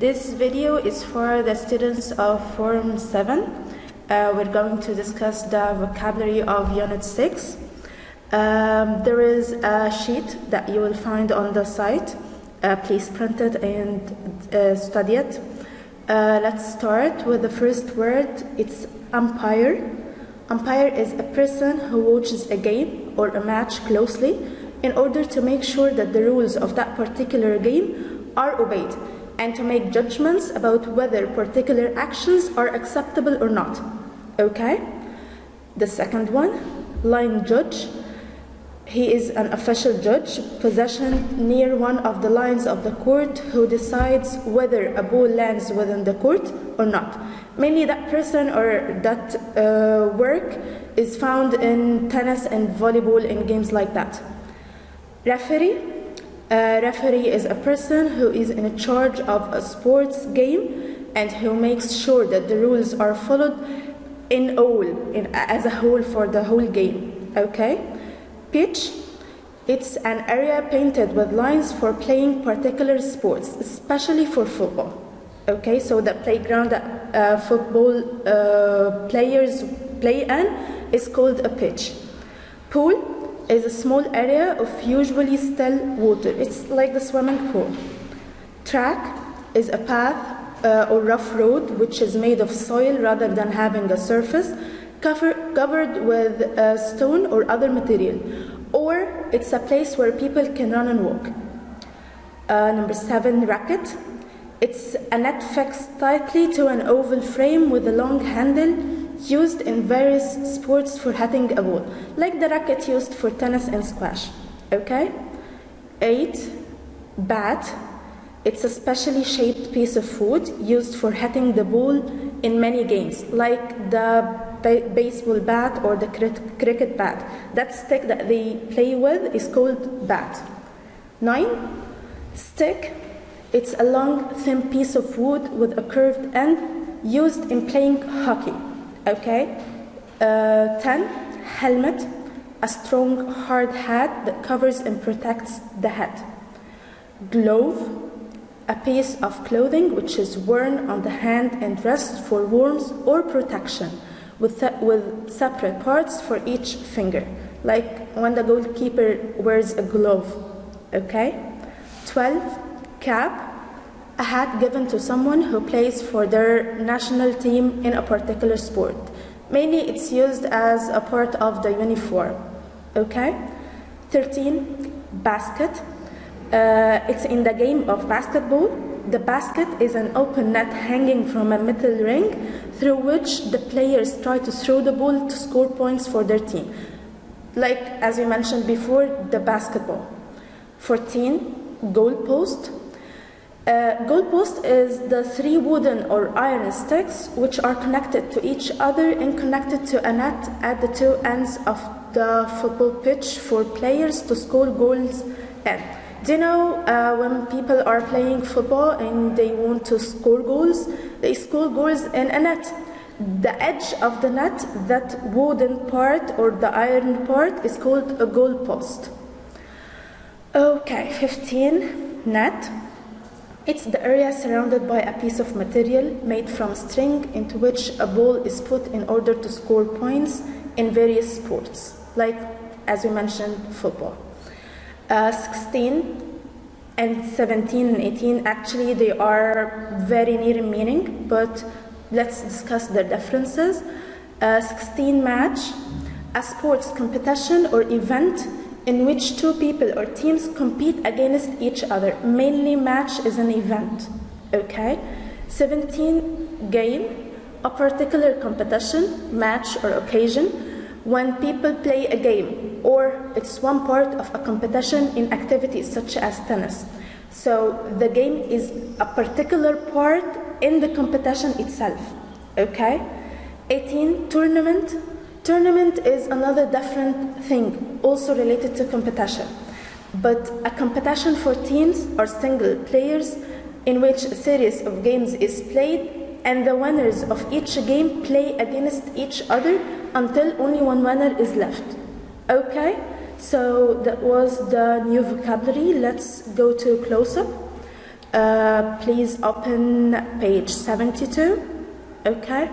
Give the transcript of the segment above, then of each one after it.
This video is for the students of Form 7. We're going to discuss the vocabulary of Unit 6. There is a sheet that you will find on the site. Please print it and study it. Let's start with the first word. It's umpire. Umpire is a person who watches a game or a match closely in order to make sure that the rules of that particular game are obeyed and to make judgments about whether particular actions are acceptable or not. Okay? The second one, line judge. He is an official judge positioned near one of the lines of the court who decides whether a ball lands within the court or not. Mainly that person or that work is found in tennis and volleyball and games like that. Referee. Referee is a person who is in charge of a sports game and who makes sure that the rules are followed as a whole for the whole game. Okay? Pitch. It's an area painted with lines for playing particular sports, especially for football. Okay, so the playground that football players play in is called a pitch. Pool is a small area of usually still water. It's like the swimming pool. Track is a path or rough road which is made of soil rather than having a surface covered with stone or other material. Or it's a place where people can run and walk. Number 7, racket. It's a net fixed tightly to an oval frame with a long handle used in various sports for hitting a ball, like the racket used for tennis and squash. Okay? 8, bat. It's a specially shaped piece of wood used for hitting the ball in many games, like the baseball bat or the cricket bat. That stick that they play with is called bat. 9, stick. It's a long, thin piece of wood with a curved end used in playing hockey. Okay? 10, helmet. A strong, hard hat that covers and protects the head. Glove. A piece of clothing which is worn on the hand and wrist for warmth or protection, with separate parts for each finger, like when the goalkeeper wears a glove. Okay? 12, cap. A hat given to someone who plays for their national team in a particular sport. Mainly it's used as a part of the uniform. Okay? 13, basket. It's in the game of basketball. The basket is an open net hanging from a metal ring through which the players try to throw the ball to score points for their team. Like, as we mentioned before, the basketball. 14, goalpost. Goalpost is the 3 wooden or iron sticks which are connected to each other and connected to a net at the 2 ends of the football pitch for players to score goals in. Do you know when people are playing football and they want to score goals, they score goals in a net. The edge of the net, that wooden part or the iron part, is called a goal post. Okay, 15, net. It's the area surrounded by a piece of material made from string into which a ball is put in order to score points in various sports, like, as we mentioned, football. 16 and 17 and 18, actually they are very near in meaning, but let's discuss their differences. 16, match. A sports competition or event in which 2 people or teams compete against each other. Mainly match is an event. Okay? 17, game. A particular competition, match or occasion when people play a game, or it's one part of a competition in activities such as tennis. So the game is a particular part in the competition itself. Okay? 18, tournament. Tournament is another different thing, also related to competition. But a competition for teams or single players in which a series of games is played and the winners of each game play against each other until only one winner is left. Okay? So that was the new vocabulary. Let's go to close-up. Please open page 72. Okay.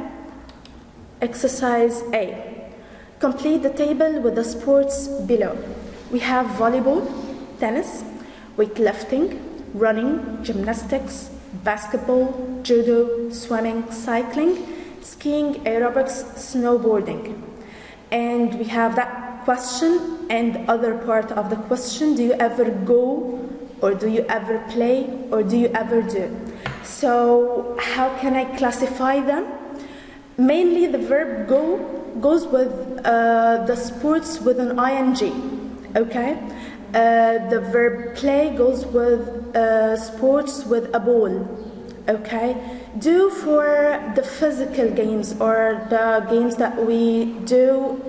Exercise A. Complete the table with the sports below. We have volleyball, tennis, weightlifting, running, gymnastics, basketball, judo, swimming, cycling, skiing, aerobics, snowboarding. And we have that question and other part of the question: do you ever go, or do you ever play, or do you ever do? So how can I classify them? Mainly the verb go goes with the sports with an ing, okay? The verb play goes with sports with a ball, okay? Do for the physical games, or the games that we do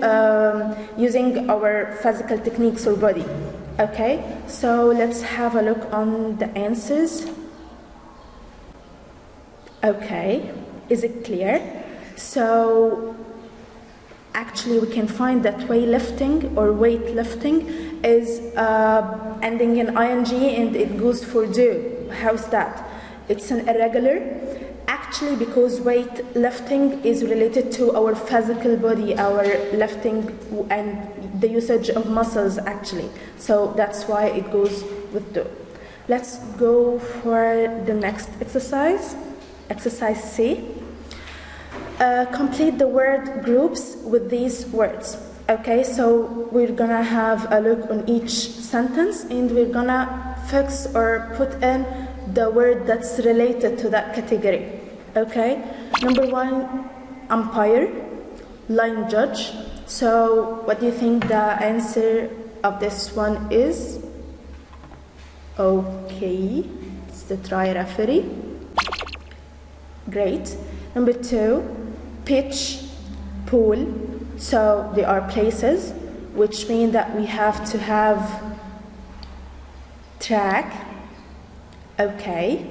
using our physical techniques or body, okay? So let's have a look on the answers. Okay, is it clear? So actually we can find that weightlifting or weightlifting is ending in ing and it goes for do. How's that? It's an irregular. Actually, because weightlifting is related to our physical body, our lifting and the usage of muscles actually. So that's why it goes with do. Let's go for the next exercise. Exercise C. Complete the word groups with these words. Okay, so we're gonna have a look on each sentence and we're gonna fix or put in the word that's related to that category. Okay, number one, umpire, line judge. So what do you think the answer of this one is? Okay, it's the try referee. Great. Number two, pitch, pool. So they are places, which mean that we have to have track. Okay.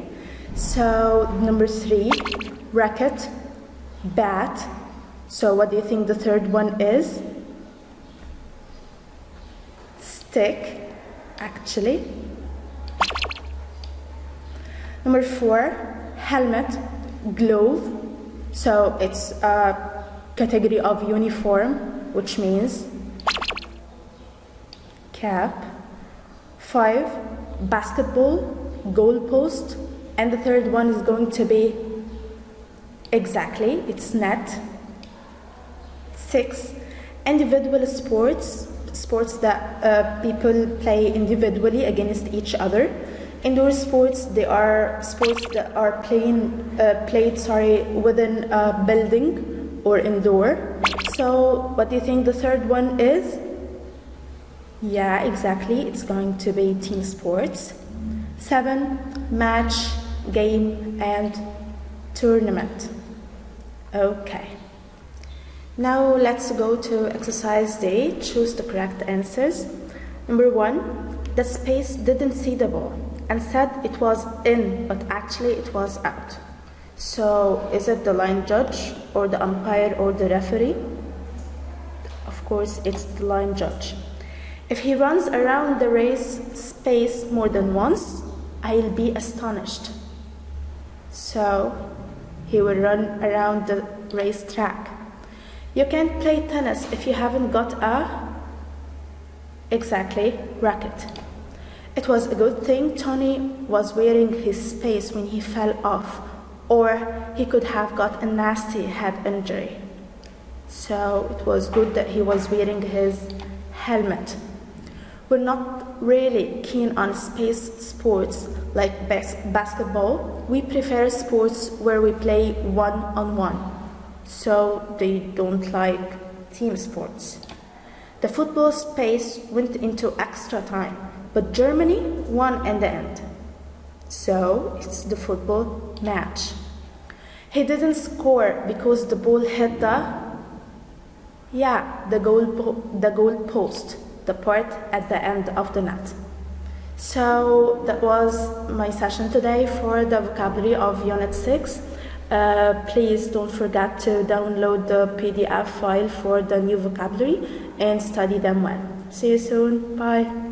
So number three, racket, bat. So what do you think the third one is? Stick, actually. Number four, helmet, glove. So it's a category of uniform, which means cap. Five, basketball, goalpost. And the third one is going to be exactly, it's net. Six, individual sports, sports that people play individually against each other. Indoor sports, they are sports that are played within a building or indoor. So what do you think the third one is? Yeah, exactly, it's going to be team sports. Seven, match, game, and tournament. Okay. Now let's go to exercise D. Choose the correct answers. Number one, the space didn't see the ball and said it was in, but actually it was out. So is it the line judge or the umpire or the referee? Of course, it's the line judge. If he runs around the race space more than once, I'll be astonished. So he will run around the racetrack. You can't play tennis if you haven't got a, exactly, racket. It was a good thing Tony was wearing his space when he fell off, or he could have got a nasty head injury. So it was good that he was wearing his helmet. We're not really keen on space sports like basketball. We prefer sports where we play one-on-one. So they don't like team sports. The football space went into extra time, but Germany won in the end. So it's the football match. He didn't score because the ball hit the goal post, the part at the end of the net. So that was my session today for the vocabulary of Unit 6. Please don't forget to download the PDF file for the new vocabulary and study them well. See you soon. Bye.